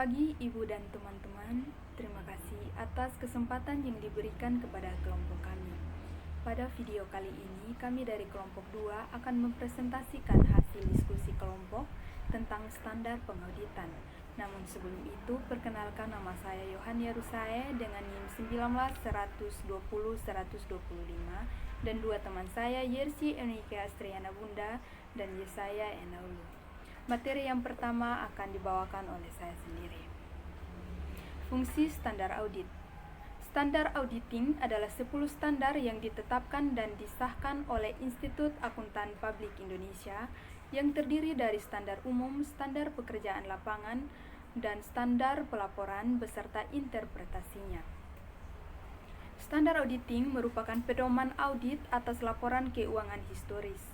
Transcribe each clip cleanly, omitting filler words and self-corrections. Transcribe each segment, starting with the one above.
pagi Ibu dan teman-teman. Terima kasih atas kesempatan yang diberikan kepada kelompok kami. Pada video kali ini, kami dari kelompok 2 akan mempresentasikan hasil diskusi kelompok tentang standar pengauditan. Namun sebelum itu, perkenalkan nama saya Yohania Rusae dengan NIM 19-120-125 dan dua teman saya Yersi Enrique Astriana Bunda dan Yesaya Enaulu. Materi yang pertama akan dibawakan oleh saya sendiri. Fungsi standar audit. Standar auditing adalah 10 standar yang ditetapkan dan disahkan oleh Institut Akuntan Publik Indonesia yang terdiri dari standar umum, standar pekerjaan lapangan, dan standar pelaporan beserta interpretasinya. Standar auditing merupakan pedoman audit atas laporan keuangan historis.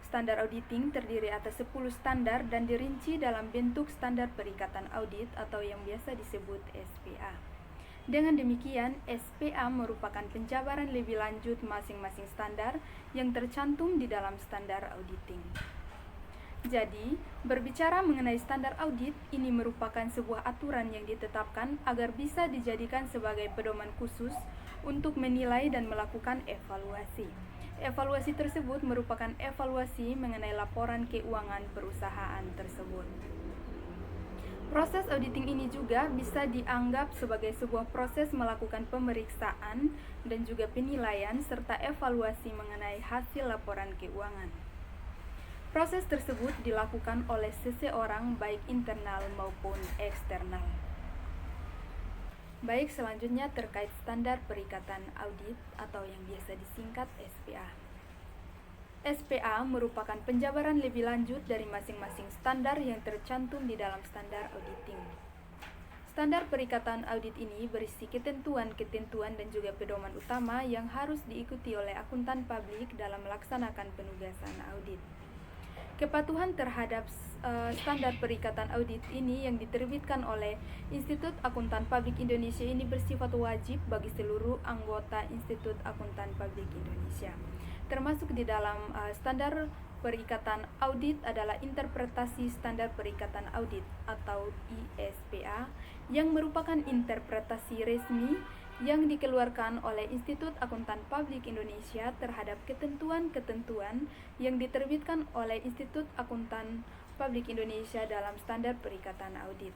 Standar auditing terdiri atas 10 standar dan dirinci dalam bentuk standar perikatan audit atau yang biasa disebut SPA. Dengan demikian, SPA merupakan penjabaran lebih lanjut masing-masing standar yang tercantum di dalam standar auditing. Jadi, berbicara mengenai standar audit, ini merupakan sebuah aturan yang ditetapkan agar bisa dijadikan sebagai pedoman khusus untuk menilai dan melakukan evaluasi. Evaluasi tersebut merupakan evaluasi mengenai laporan keuangan perusahaan tersebut. Proses auditing ini juga bisa dianggap sebagai sebuah proses melakukan pemeriksaan dan juga penilaian serta evaluasi mengenai hasil laporan keuangan. Proses tersebut dilakukan oleh seseorang baik internal maupun eksternal. Baik, selanjutnya terkait standar perikatan audit atau yang biasa disingkat SPA. SPA merupakan penjabaran lebih lanjut dari masing-masing standar yang tercantum di dalam standar auditing. Standar perikatan audit ini berisi ketentuan-ketentuan dan juga pedoman utama yang harus diikuti oleh akuntan publik dalam melaksanakan penugasan audit. Kepatuhan terhadap standar perikatan audit ini yang diterbitkan oleh Institut Akuntan Publik Indonesia ini bersifat wajib bagi seluruh anggota Institut Akuntan Publik Indonesia. Termasuk di dalam standar perikatan audit adalah interpretasi standar perikatan audit atau ISPA yang merupakan interpretasi resmi yang dikeluarkan oleh Institut Akuntan Publik Indonesia terhadap ketentuan-ketentuan yang diterbitkan oleh Institut Akuntan Publik Indonesia dalam standar perikatan audit.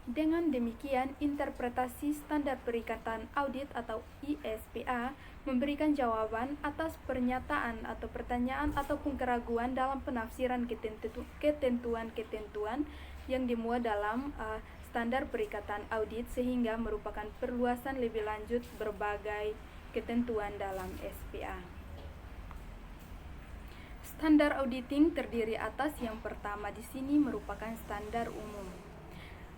Dengan demikian, interpretasi standar perikatan audit atau ISPA memberikan jawaban atas pernyataan atau pertanyaan ataupun keraguan dalam penafsiran ketentuan-ketentuan yang dimuat dalam standar perikatan audit sehingga merupakan perluasan lebih lanjut berbagai ketentuan dalam SPA. Standar auditing terdiri atas yang pertama di sini merupakan standar umum.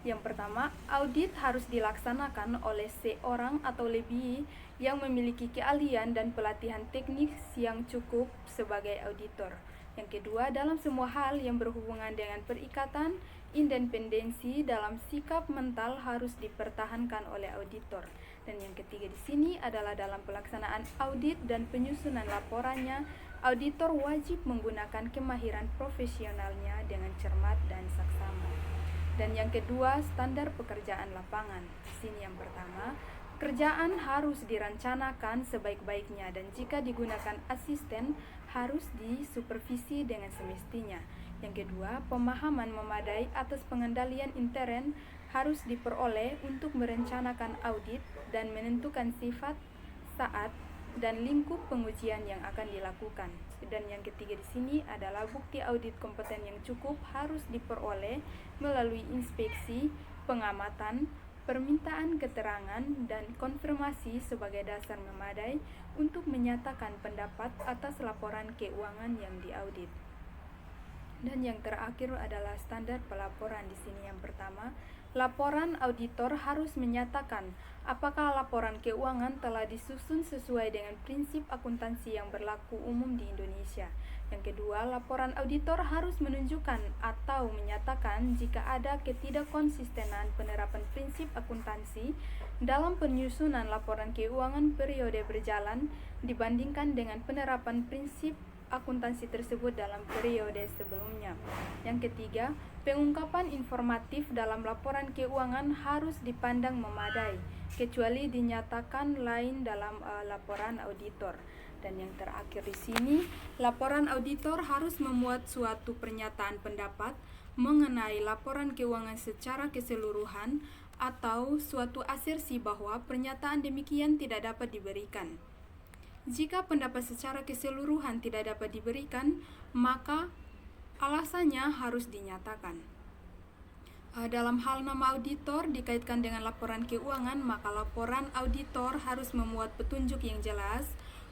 Yang pertama, audit harus dilaksanakan oleh seorang atau lebih yang memiliki keahlian dan pelatihan teknis yang cukup sebagai auditor. Yang kedua, dalam semua hal yang berhubungan dengan perikatan, independensi dalam sikap mental harus dipertahankan oleh auditor. Dan yang ketiga di sini adalah dalam pelaksanaan audit dan penyusunan laporannya, auditor wajib menggunakan kemahiran profesionalnya dengan cermat dan saksama. Dan yang kedua, standar pekerjaan lapangan. Di sini yang pertama, pekerjaan harus dirancanakan sebaik-baiknya dan jika digunakan asisten harus disupervisi dengan semestinya. Yang kedua, pemahaman memadai atas pengendalian intern harus diperoleh untuk merencanakan audit dan menentukan sifat, saat, dan lingkup pengujian yang akan dilakukan. Dan yang ketiga di sini adalah bukti audit kompeten yang cukup harus diperoleh melalui inspeksi, pengamatan, permintaan keterangan, dan konfirmasi sebagai dasar memadai untuk menyatakan pendapat atas laporan keuangan yang diaudit. Dan yang terakhir adalah standar pelaporan di sini yang pertama, laporan auditor harus menyatakan apakah laporan keuangan telah disusun sesuai dengan prinsip akuntansi yang berlaku umum di Indonesia. Yang kedua, laporan auditor harus menunjukkan atau menyatakan jika ada ketidakkonsistenan penerapan prinsip akuntansi dalam penyusunan laporan keuangan periode berjalan dibandingkan dengan penerapan prinsip akuntansi tersebut dalam periode sebelumnya. Yang ketiga, pengungkapan informatif dalam laporan keuangan harus dipandang memadai, kecuali dinyatakan lain dalam laporan auditor. Dan yang terakhir di sini, laporan auditor harus memuat suatu pernyataan pendapat mengenai laporan keuangan secara keseluruhan atau suatu asersi bahwa pernyataan demikian tidak dapat diberikan. Jika pendapat secara keseluruhan tidak dapat diberikan, maka alasannya harus dinyatakan. Dalam hal nama auditor dikaitkan dengan laporan keuangan, maka laporan auditor harus memuat petunjuk yang jelas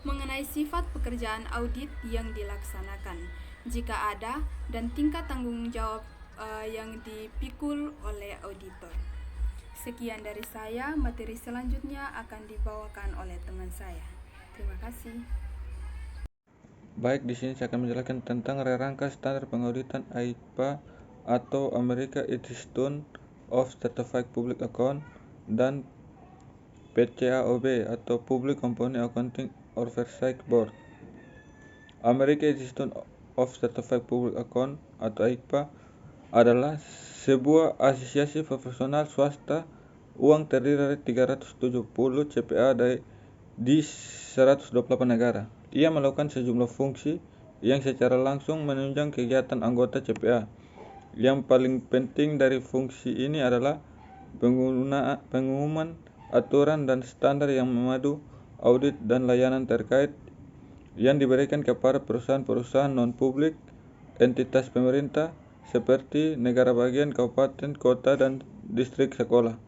mengenai sifat pekerjaan audit yang dilaksanakan, jika ada, dan tingkat tanggung jawab yang dipikul oleh auditor. Sekian dari saya, materi selanjutnya akan dibawakan oleh teman saya. Terima kasih. Baik, di sini saya akan menjelaskan tentang rangka standar pengauditan AIPA atau American Institute of Certified Public Account dan PCAOB atau Public Company Accounting Oversight Board. American Institute of Certified Public Account atau AIPA adalah sebuah asosiasi profesional swasta uang terdiri dari 370 CPA di 128 negara. Ia melakukan sejumlah fungsi yang secara langsung menunjang kegiatan anggota CPA. Yang paling penting dari fungsi ini adalah pengumuman aturan dan standar yang memadu audit dan layanan terkait yang diberikan kepada perusahaan-perusahaan non-publik, entitas pemerintah seperti negara bagian, kabupaten, kota, dan distrik sekolah,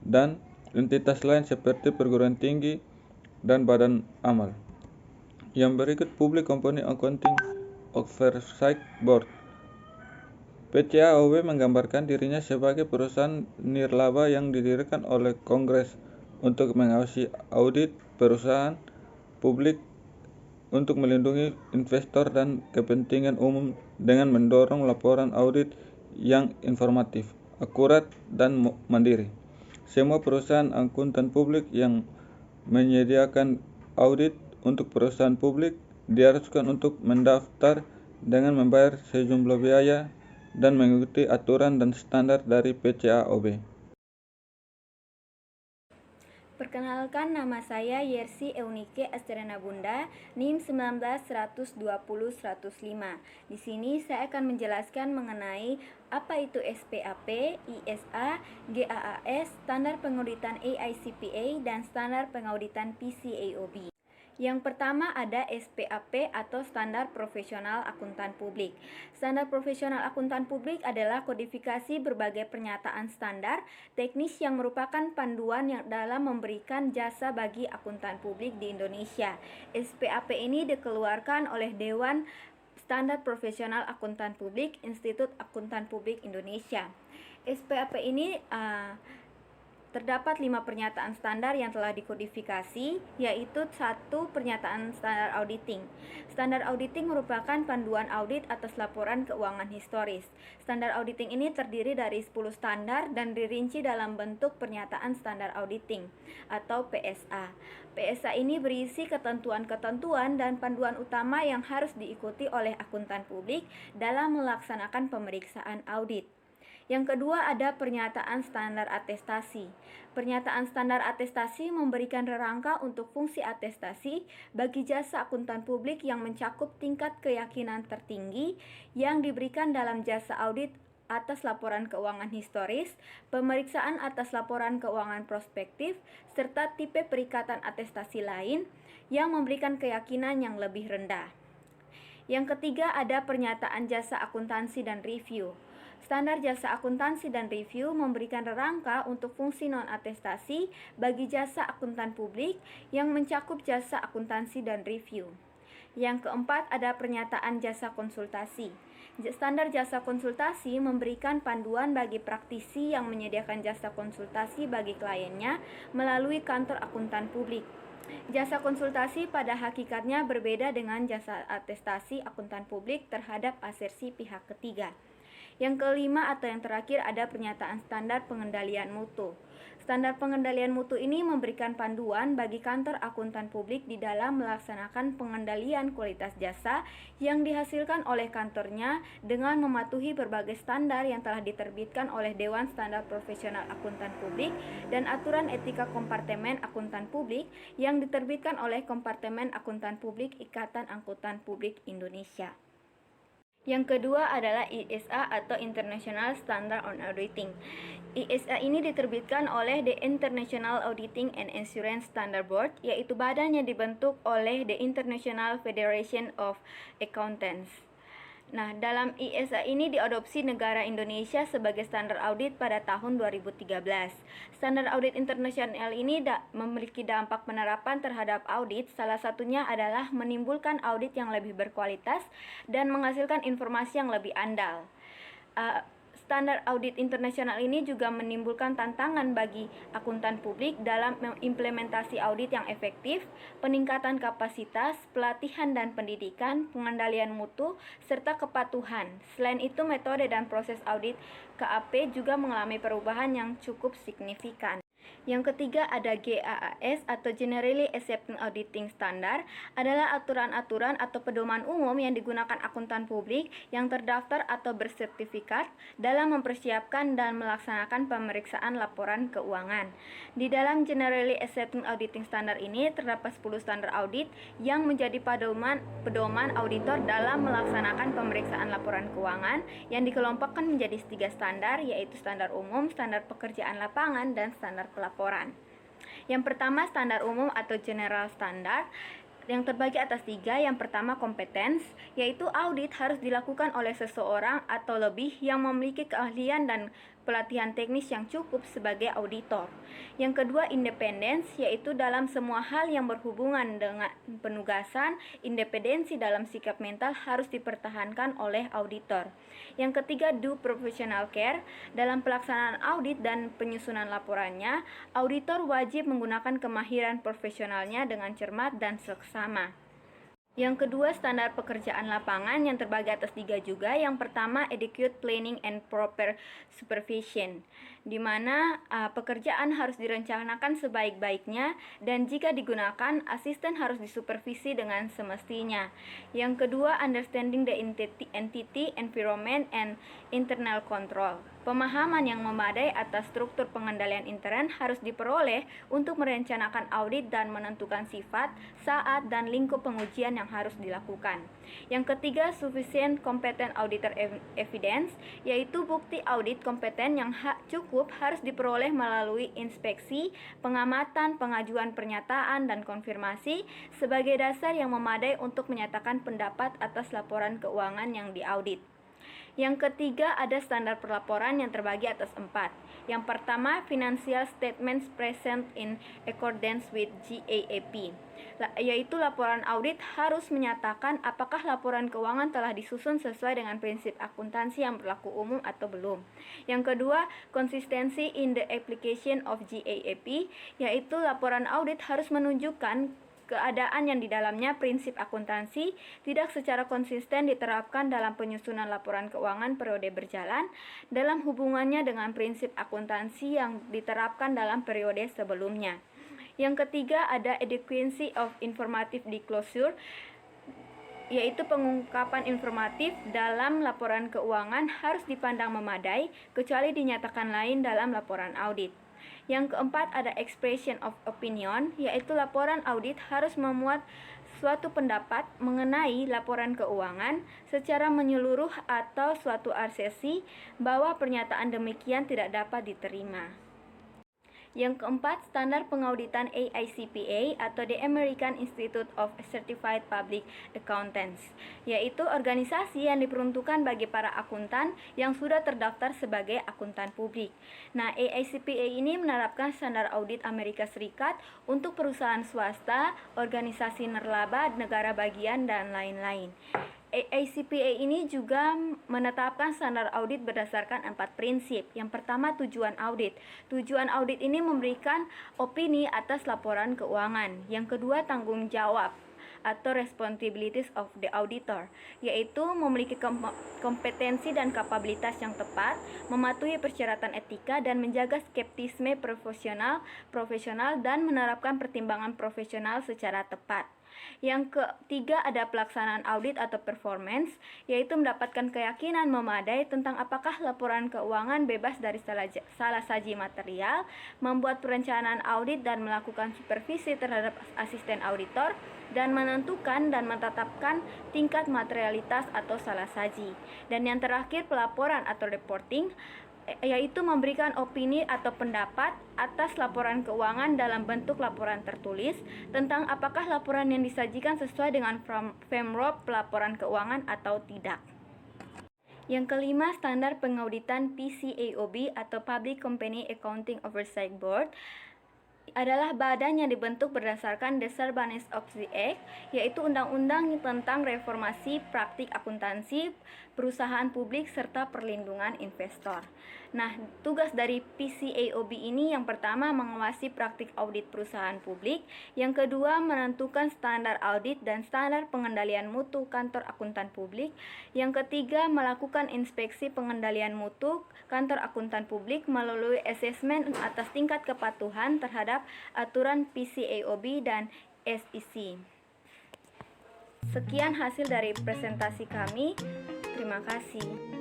dan entitas lain seperti perguruan tinggi dan badan amal. Yang berikut Public Company Accounting Oversight Board. PCAOB menggambarkan dirinya sebagai perusahaan nirlaba yang didirikan oleh Kongres untuk mengawasi audit perusahaan publik untuk melindungi investor dan kepentingan umum dengan mendorong laporan audit yang informatif, akurat, dan mandiri. Semua perusahaan akuntan publik yang menyediakan audit untuk perusahaan publik diharuskan untuk mendaftar dengan membayar sejumlah biaya dan mengikuti aturan dan standar dari PCAOB. Perkenalkan, nama saya Yersi Eunike Asterena Bunda, NIM 19-120-105. Di sini saya akan menjelaskan mengenai apa itu SPAP, ISA, GAAS, standar pengauditan AICPA, dan standar pengauditan PCAOB. Yang pertama ada SPAP atau Standar Profesional Akuntan Publik. Standar Profesional Akuntan Publik adalah kodifikasi berbagai pernyataan standar teknis yang merupakan panduan yang dalam memberikan jasa bagi akuntan publik di Indonesia. SPAP ini dikeluarkan oleh Dewan Standar Profesional Akuntan Publik, Institut Akuntan Publik Indonesia. SPAP ini terdapat 5 pernyataan standar yang telah dikodifikasi, yaitu 1. Pernyataan standar auditing. Standar auditing merupakan panduan audit atas laporan keuangan historis. Standar auditing ini terdiri dari 10 standar dan dirinci dalam bentuk pernyataan standar auditing atau PSA. PSA ini berisi ketentuan-ketentuan dan panduan utama yang harus diikuti oleh akuntan publik dalam melaksanakan pemeriksaan audit. Yang kedua ada pernyataan standar atestasi. Pernyataan standar atestasi memberikan rangka untuk fungsi atestasi bagi jasa akuntan publik yang mencakup tingkat keyakinan tertinggi yang diberikan dalam jasa audit atas laporan keuangan historis, pemeriksaan atas laporan keuangan prospektif, serta tipe perikatan atestasi lain yang memberikan keyakinan yang lebih rendah. Yang ketiga ada pernyataan jasa akuntansi dan review. Standar jasa akuntansi dan review memberikan rangka untuk fungsi non-atestasi bagi jasa akuntan publik yang mencakup jasa akuntansi dan review. Yang keempat ada pernyataan jasa konsultasi. Standar jasa konsultasi memberikan panduan bagi praktisi yang menyediakan jasa konsultasi bagi kliennya melalui kantor akuntan publik. Jasa konsultasi pada hakikatnya berbeda dengan jasa atestasi akuntan publik terhadap asersi pihak ketiga. Yang kelima atau yang terakhir ada pernyataan standar pengendalian mutu. Standar pengendalian mutu ini memberikan panduan bagi kantor akuntan publik di dalam melaksanakan pengendalian kualitas jasa yang dihasilkan oleh kantornya dengan mematuhi berbagai standar yang telah diterbitkan oleh Dewan Standar Profesional Akuntan Publik dan aturan etika kompartemen akuntan publik yang diterbitkan oleh Kompartemen Akuntan Publik Ikatan Akuntan Publik Indonesia. Yang kedua adalah ISA atau International Standard on Auditing. ISA ini diterbitkan oleh The International Auditing and Assurance Standard Board, yaitu badan yang dibentuk oleh The International Federation of Accountants. Nah, dalam ISA ini diadopsi negara Indonesia sebagai standar audit pada tahun 2013. Standar audit internasional ini memiliki dampak penerapan terhadap audit, salah satunya adalah menimbulkan audit yang lebih berkualitas dan menghasilkan informasi yang lebih andal. Standar audit internasional ini juga menimbulkan tantangan bagi akuntan publik dalam mengimplementasi audit yang efektif, peningkatan kapasitas, pelatihan dan pendidikan, pengendalian mutu, serta kepatuhan. Selain itu, metode dan proses audit KAP juga mengalami perubahan yang cukup signifikan. Yang ketiga ada GAAS atau Generally Accepted Auditing Standard, adalah aturan-aturan atau pedoman umum yang digunakan akuntan publik yang terdaftar atau bersertifikat dalam mempersiapkan dan melaksanakan pemeriksaan laporan keuangan. Di dalam Generally Accepted Auditing Standard ini terdapat 10 standar audit yang menjadi pedoman auditor dalam melaksanakan pemeriksaan laporan keuangan yang dikelompokkan menjadi 3 standar, yaitu standar umum, standar pekerjaan lapangan, dan standar pelaporan. Yang pertama standar umum atau general standard yang terbagi atas 3. Yang pertama kompetens, yaitu audit harus dilakukan oleh seseorang atau lebih yang memiliki keahlian dan pelatihan teknis yang cukup sebagai auditor. Yang kedua independence, yaitu dalam semua hal yang berhubungan dengan penugasan, independensi dalam sikap mental harus dipertahankan oleh auditor. Yang ketiga due professional care, dalam pelaksanaan audit dan penyusunan laporannya, auditor wajib menggunakan kemahiran profesionalnya dengan cermat dan seksama. Yang kedua standar pekerjaan lapangan yang terbagi atas 3 juga. Yang pertama adequate planning and proper supervision, di mana pekerjaan harus direncanakan sebaik-baiknya dan jika digunakan asisten harus disupervisi dengan semestinya. Yang kedua understanding the entity, environment and internal control, pemahaman yang memadai atas struktur pengendalian intern harus diperoleh untuk merencanakan audit dan menentukan sifat, saat, dan lingkup pengujian yang harus dilakukan. Yang ketiga, sufficient competent auditor evidence, yaitu bukti audit kompeten yang cukup harus diperoleh melalui inspeksi, pengamatan, pengajuan pernyataan, dan konfirmasi sebagai dasar yang memadai untuk menyatakan pendapat atas laporan keuangan yang diaudit. Yang ketiga ada standar pelaporan yang terbagi atas 4. Yang pertama, financial statements present in accordance with GAAP, yaitu laporan audit harus menyatakan apakah laporan keuangan telah disusun sesuai dengan prinsip akuntansi yang berlaku umum atau belum. Yang kedua, consistency in the application of GAAP, yaitu laporan audit harus menunjukkan keadaan yang di dalamnya prinsip akuntansi tidak secara konsisten diterapkan dalam penyusunan laporan keuangan periode berjalan dalam hubungannya dengan prinsip akuntansi yang diterapkan dalam periode sebelumnya. Yang ketiga ada adequacy of informative disclosure, yaitu pengungkapan informatif dalam laporan keuangan harus dipandang memadai kecuali dinyatakan lain dalam laporan audit. Yang keempat ada expression of opinion, yaitu laporan audit harus memuat suatu pendapat mengenai laporan keuangan secara menyeluruh atau suatu asesi bahwa pernyataan demikian tidak dapat diterima. Yang keempat, standar pengauditan AICPA atau The American Institute of Certified Public Accountants, yaitu organisasi yang diperuntukkan bagi para akuntan yang sudah terdaftar sebagai akuntan publik. Nah, AICPA ini menerapkan standar audit Amerika Serikat untuk perusahaan swasta, organisasi nirlaba, negara bagian, dan lain-lain. AICPA ini juga menetapkan standar audit berdasarkan 4 prinsip. Yang pertama, tujuan audit. Tujuan audit ini memberikan opini atas laporan keuangan. Yang kedua, tanggung jawab. atau responsibilities of the auditor, yaitu memiliki kompetensi dan kapabilitas yang tepat, mematuhi persyaratan etika dan menjaga skeptisme profesional dan menerapkan pertimbangan profesional secara tepat. Yang ketiga ada pelaksanaan audit atau performance, yaitu mendapatkan keyakinan memadai tentang apakah laporan keuangan bebas dari salah saji material, membuat perencanaan audit dan melakukan supervisi terhadap asisten auditor, dan menentukan dan menetapkan tingkat materialitas atau salah saji. Dan yang terakhir pelaporan atau reporting, yaitu memberikan opini atau pendapat atas laporan keuangan dalam bentuk laporan tertulis tentang apakah laporan yang disajikan sesuai dengan framework pelaporan keuangan atau tidak. Yang kelima, standar pengauditan PCAOB atau Public Company Accounting Oversight Board adalah badan yang dibentuk berdasarkan The Sarbanes-Oxley Act, yaitu undang-undang tentang reformasi praktik akuntansi perusahaan publik serta perlindungan investor. Nah, tugas dari PCAOB ini yang pertama mengawasi praktik audit perusahaan publik, yang kedua menentukan standar audit dan standar pengendalian mutu kantor akuntan publik, yang ketiga melakukan inspeksi pengendalian mutu kantor akuntan publik melalui asesmen atas tingkat kepatuhan terhadap aturan PCAOB dan SEC. Sekian hasil dari presentasi kami. Terima kasih.